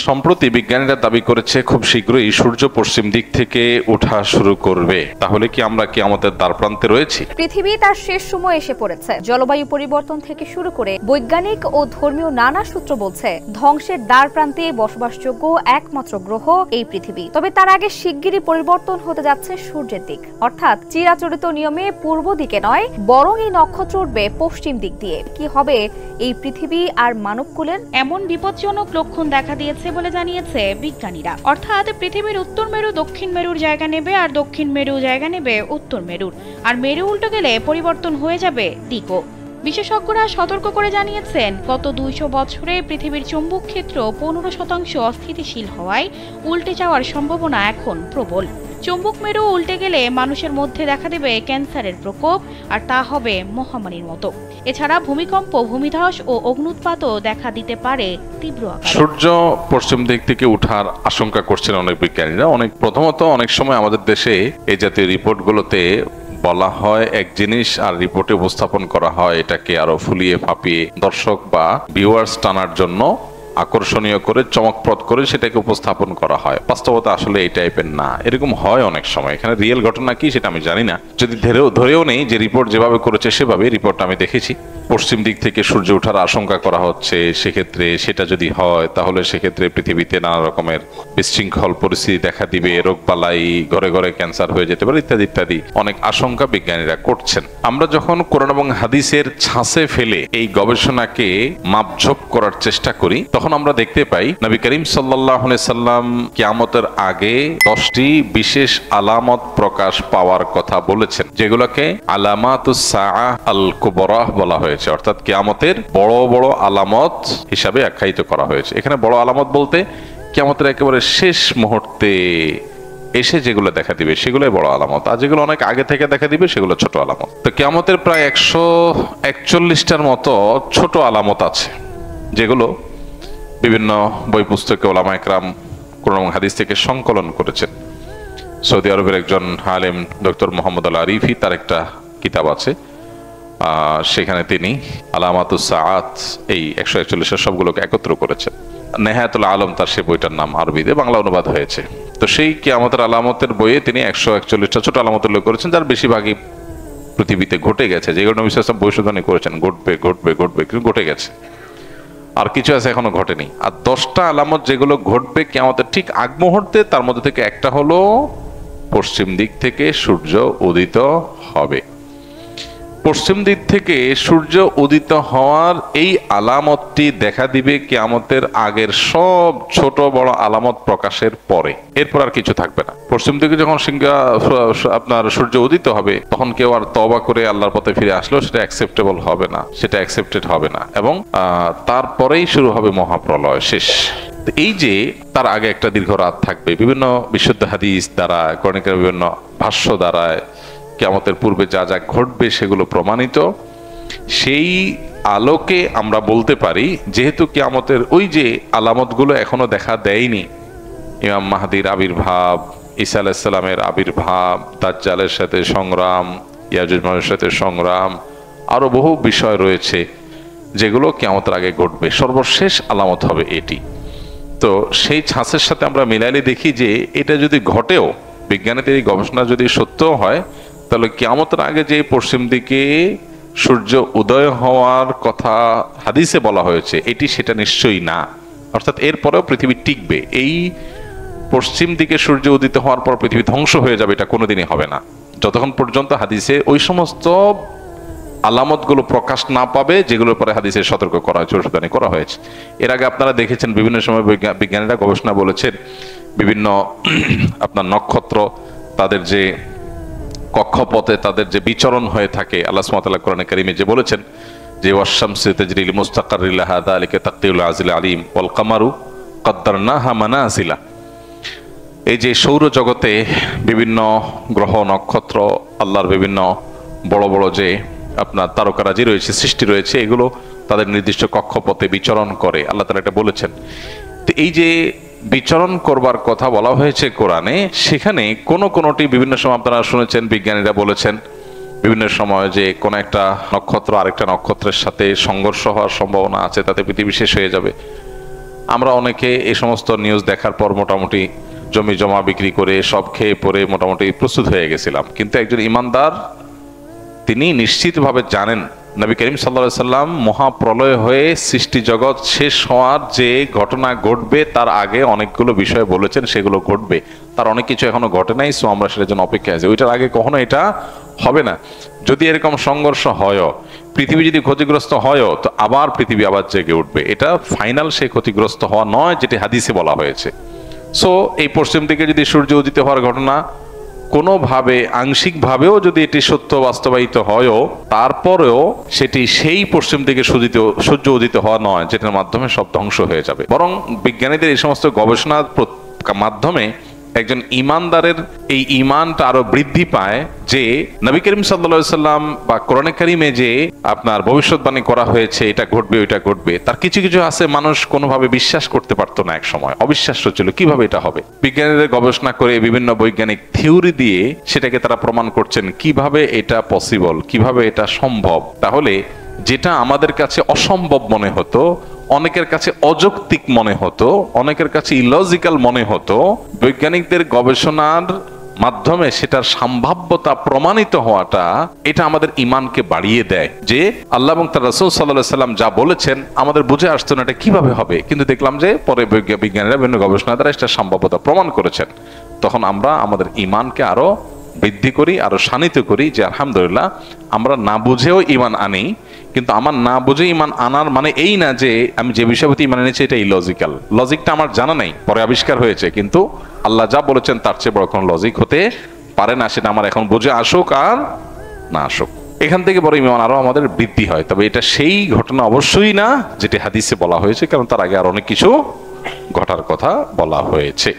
সম্প্রতি বিজ্ঞানীরা দাবি করেছে খুব শীঘ্রই সূর্য পশ্চিম দিক থেকে ওঠা শুরু করবে। তাহলে কি আমরা কিয়ামতের দ্বারপ্রান্তে রয়েছি? পৃথিবী তার শেষ সময় এসে পড়েছে। জলবায়ু পরিবর্তন থেকে শুরু করে বৈজ্ঞানিক ও ধর্মীয় নানা সূত্র বলছে ধ্বংসের দ্বারপ্রান্তে বসবাসযোগ্য একমাত্র গ্রহ এই পৃথিবী। তবে তার আগে শিগগিরই পরিবর্তন হতে যাচ্ছে সূর্যের দিক, অর্থাৎ চিরাচরিত নিয়মে পূর্ব দিকে নয়, বরং এই নক্ষত্র উঠবে পশ্চিম দিক দিয়ে। কি হবে এই পৃথিবী আর মানবকুলের? এমন বিপজ্জনক লক্ষণ দেখা দিয়েছে বলে জানিয়েছে বিজ্ঞানীরা। অর্থাৎ পৃথিবীর উত্তর মেরু দক্ষিণ মেরুর জায়গা নেবে, আর দক্ষিণ মেরু জায়গা নেবে উত্তর মেরুর, আর মেরু উল্টো গেলে পরিবর্তন হয়ে যাবে দিকও। বিশেষজ্ঞরা সতর্ক করে জানিয়েছেন, গত 200 বছরে পৃথিবীর চৌম্বক ক্ষেত্র 15% অস্থিতিশীল হওয়ায় উল্টে যাওয়ার সম্ভাবনা এখন প্রবল। চৌম্বক মেরু উল্টে গেলে মানুষের মধ্যে দেখা দেবে ক্যান্সারের প্রকোপ, আর তা হবে মহামারীর মতো। এছাড়া ভূমিকম্প, ভূমিধস ও অগ্ন্যুৎপাতও দেখা দিতে পারে তীব্র আকারে। সূর্য পশ্চিম দিক থেকে ওঠার আশঙ্কা করছেন অনেক বিজ্ঞানীরা। প্রথমত অনেক সময় আমাদের দেশে এই জাতীয় রিপোর্টগুলোতে বলা হয় এক জিনিস, আর রিপোর্টে উপস্থাপন করা হয় এটাকে আরো ফুলিয়ে ফাঁপিয়ে দর্শক বা ভিউয়ার্স টানার জন্য আকর্ষণীয় করে, চমকপ্রদ করে সেটাকে উপস্থাপন করা হয়। বাস্তবতা আসলে এই টাইপের না, এরকম হয় অনেক সময়। এখানে রিয়েল ঘটনা কি সেটা আমি জানি না, যদি ধরেও নেই যে রিপোর্ট যেভাবে করেছে সেভাবে রিপোর্ট আমি দেখেছি। পশ্চিম দিক থেকে সূর্য ওঠার আশঙ্কা করা হচ্ছে, সেক্ষেত্রে সেটা যদি হয় তাহলে সেক্ষেত্রে পৃথিবীতে নানা রকমের বিশৃঙ্খল পরিস্থিতি দেখা দিবে, রোগবালাই, ঘরে ঘরে ক্যান্সার হয়ে যেতে পারে, ইত্যাদি ইত্যাদি অনেক আশঙ্কা বিজ্ঞানীরা করছেন। আমরা যখন কোরআন এবং হাদিসের ছাঁচে ফেলে এই গবেষণাকে মাপঝোপ করার চেষ্টা করি, তখন আমরা দেখতে পাই নবী করিম সাল্লাল্লাহু আলাইহি সাল্লাম কিয়ামতের আগে 10টি বিশেষ আলামত প্রকাশ পাওয়ার কথা বলেছেন, যেগুলোকে আলামাতুস সাআহ আল কুবরা বলা হয়েছে, অর্থাৎ কিয়ামতের বড় বড় আলামত হিসাবে আখ্যায়িত করা হয়েছে। এখানে বড় আলামত বলতে কিয়ামতের একেবারে শেষ মুহূর্তে এসে যেগুলো দেখা দিবে সেগুলোই বড় আলামত, আর যেগুলো অনেক আগে থেকে দেখা দিবে সেগুলো ছোট আলামত। তো কিয়ামতের প্রায় 141টার মতো ছোট আলামত আছে, যেগুলো বিভিন্ন বই পুস্তকে ওলামা একরাম কোরআন এবং হাদিস থেকে সংকলন করেছেন। সৌদি আরবের একজন আলেম ডক্টর মোহাম্মদ আল আরিফি, তার একটা কিতাব আছে, সেখানে তিনি আলামাতুস সাআত এই 141 সবগুলোকে একত্র করেছেন। নেহায়াতুল আলম তার সে বইটার নাম, আরবিতে বাংলা অনুবাদ হয়েছে। তো সেই কিয়ামতের আলামতের বইয়ে তিনি 141টা ছোট আলামত উল্লেখ করেছেন, যার বেশিরভাগই পৃথিবীতে ঘটে গেছে, যেগুলো নবী সাল্লাল্লাহু আলাইহি ওয়াসাল্লাম ভবিষ্যদ্বাণী করেছেন ঘটবে ঘটবে ঘটবে, কিন্তু ঘটে গেছে। আর কিছু আছে এখনো ঘটেনি। আর 10টা আলামত যেগুলো ঘটবে কিয়ামতের ঠিক আগ মুহূর্তে, তার মধ্যে থেকে একটা হলো পশ্চিম দিক থেকে সূর্য উদিত হবে। পশ্চিম দিক থেকে সূর্য উদিত হওয়ার এই আলামতটি দেখা দিবে কিয়ামতের আগের সব ছোট বড় আলামত প্রকাশের পরে। এরপর আর কিছু থাকবে না। পশ্চিম দিকে যখন আপনার সূর্য উদিত হবে, তখন কেউ আর তওবা করে আল্লাহর পথে ফিরে আসলেও সেটা অ্যাকসেপ্টেবল হবে না, সেটা অ্যাকসেপ্টেড হবে না, এবং তারপরেই শুরু হবে মহাপ্রলয়, শেষ। এই যে তার আগে একটা দীর্ঘ রাত থাকবে, বিভিন্ন বিশুদ্ধ হাদিস দ্বারা, কোরআনের বিভিন্ন ভাষ্য দ্বারা কিয়ামতের পূর্বে যা যা ঘটবে সেগুলো প্রমাণিত। সেই আলোকে আমরা বলতে পারি, যেহেতু কিয়ামতের ওই যে আলামতগুলো এখনো দেখা দেয়নি, ইমাম মাহদির আবির্ভাব, ঈসা আলাইহিস সালামের আবির্ভাব, দাজ্জালের সাথে সংগ্রাম, ইয়াজুজ মাজুজের সাথে সংগ্রাম, আরো বহু বিষয় রয়েছে যেগুলো কিয়ামতের আগে ঘটবে। সর্বশেষ আলামত হবে এটি। তো সেই ছাঁচের সাথে আমরা মিলাইলে দেখি যে এটা যদি ঘটেও, বিজ্ঞানীদের এই গবেষণা যদি সত্য হয়, তাহলে কিয়ামতের আগে যে পশ্চিম দিকে সূর্য উদয় হওয়ার কথা হাদিসে বলা হয়েছে, এটি সেটা নিশ্চয়ই না। অর্থাৎ এরপরেও পৃথিবী টিকবে। এই পশ্চিম দিকে সূর্য উদিত হওয়ার পর পৃথিবী ধ্বংস হয়ে যাবে, এটা কোনোদিনই হবে না, যতক্ষণ পর্যন্ত হাদিসে ওই সমস্ত আলামতগুলো প্রকাশ না পাবে যেগুলোর পরে হাদিসে সতর্ক করা হয়েছে, ভবিষ্যদ্বাণী করা হয়েছে। এর আগে আপনারা দেখেছেন বিভিন্ন সময় বিজ্ঞানীরা গবেষণা বলেছেন, বিভিন্ন আপনার নক্ষত্র তাদের যে কক্ষপথে তাদের যে বিচরণ হয়ে থাকে, আল্লাহ সুবহানাহু ওয়া তাআলা কোরআনে কারীমে যে বলেছেন যে ওয়াশ-শামসু তাজরি লিমুস্তাকাররিন লাহা যালিকা তাকদীরুল আজিল আলীম ওয়াল কামারু কদ্দারনাহা মানাজিলা। এই যে সৌরজগতে বিভিন্ন গ্রহ নক্ষত্র, আল্লাহর বিভিন্ন বড় বড় যে আপনার তারকারাজি রয়েছে, সৃষ্টি রয়েছে, এগুলো তাদের নির্দিষ্ট কক্ষপথে বিচরণ করে, আল্লাহ তাআলা এটা বলেছেন। তো এই যে বিচরণ করবার কথা বলা হয়েছে কোরআনে, সেখানে কোনোটি বিভিন্ন সময় আপনারা শুনেছেন বিজ্ঞানীরা বলেছেন বিভিন্ন সময় যে কোনো একটা নক্ষত্র আরেকটা নক্ষত্রের সাথে সংঘর্ষ হওয়ার সম্ভাবনা আছে, তাতে পৃথিবী শেষ হয়ে যাবে। আমরা অনেকে এই সমস্ত নিউজ দেখার পর মোটামুটি জমি জমা বিক্রি করে সব খেয়ে পরে মোটামুটি প্রস্তুত হয়ে গেছিলাম, কিন্তু একজন ইমানদার তিনি নিশ্চিতভাবে জানেন নবী করিম সাল্লাল্লাহু আলাইহি সাল্লাম মহাপ্রলয় হয়ে সৃষ্টি জগৎ শেষ হওয়ার যে ঘটনা ঘটবে তার আগে অনেকগুলো বিষয় বলেছেন, সেগুলো ঘটবে। তার অনেক কিছু এখনো ঘটে নাই, সো আমরা সেটার জন্য অপেক্ষায় আছি। ওইটার আগে কখনো এটা হবে না। যদি এরকম সংঘর্ষ হয়ও, পৃথিবী যদি ক্ষতিগ্রস্ত হয়ও, তো আবার পৃথিবী আবার জেগে উঠবে। এটা ফাইনাল সে ক্ষতিগ্রস্ত হওয়া নয়, যেটি হাদিসে বলা হয়েছে। সো এই পশ্চিম দিকে যদি সূর্য উদিত হওয়ার ঘটনা কোনোভাবে আংশিকভাবেও যদি এটি সত্য বাস্তবায়িত হয়ও, তারপরেও সেটি সেই পশ্চিম দিকে সূর্য উদিত হওয়া নয় যেটার মাধ্যমে সব ধ্বংস হয়ে যাবে। বরং বিজ্ঞানীদের এই সমস্ত গবেষণার মাধ্যমে একজন ইমানদারের এই ইমানটা আরো বৃদ্ধি পায় যে নবী করিম সাল্লাল্লাহু আলাইহি সাল্লাম বা কোরআনে কারিমে যে আপনার ভবিষ্যৎবাণী করা হয়েছে এটা ঘটবে ওইটা ঘটবে, তার কিছু কিছু আছে মানুষ কোনোভাবে বিশ্বাস করতে পারতো না, এক সময় অবিশ্বাস্য ছিল কিভাবে এটা হবে। বিজ্ঞানীদের গবেষণা করে বিভিন্ন বৈজ্ঞানিক থিওরি দিয়ে সেটাকে তারা প্রমাণ করছেন কিভাবে এটা পসিবল, কিভাবে এটা সম্ভব। তাহলে যেটা আমাদের কাছে অসম্ভব মনে হতো, অনেকের কাছে অযৌক্তিক মনে হতো, অনেকের কাছে ইলজিক্যাল মনে হতো, বৈজ্ঞানিকদের গবেষণার মাধ্যমে সেটার সম্ভাব্যতা প্রমাণিত হওয়াটা এটা আমাদের ইমানকে বাড়িয়ে দেয় যে আল্লাহ এবং তার রাসূল সাল্লাল্লাহু আলাইহি সাল্লাম যা বলেছেন আমাদের বুঝে আসতো না এটা কিভাবে হবে, কিন্তু দেখলাম যে পরে বিজ্ঞানীরা বিভিন্ন গবেষণা দ্বারা এটার সম্ভাব্যতা প্রমাণ করেছেন। তখন আমরা আমাদের ইমানকে আরো বৃদ্ধি করি, আরো শানিত করি যে আলহামদুলিল্লাহ আমরা না বুঝেও ইমান আনি। কিন্তু আমার না বুঝে ইমান আনার মানে এই না যে আমি যে বিষয়ের প্রতি ইমান এনেছি এটা ইলজিক্যাল, লজিকটা আমার জানা নাই, পরে আবিষ্কার হয়েছে, কিন্তু আল্লাহ যা বলেছেন তার চেয়ে বড় কোনো লজিক হতে পারে না, সেটা আমার এখন বুঝে আসুক আর না আসুক। এখান থেকে বড় ইমান আরো আমাদের বৃদ্ধি হয়। তবে এটা সেই ঘটনা অবশ্যই না যেটি হাদিসে বলা হয়েছে, কারণ তার আগে আর অনেক কিছু ঘটার কথা বলা হয়েছে।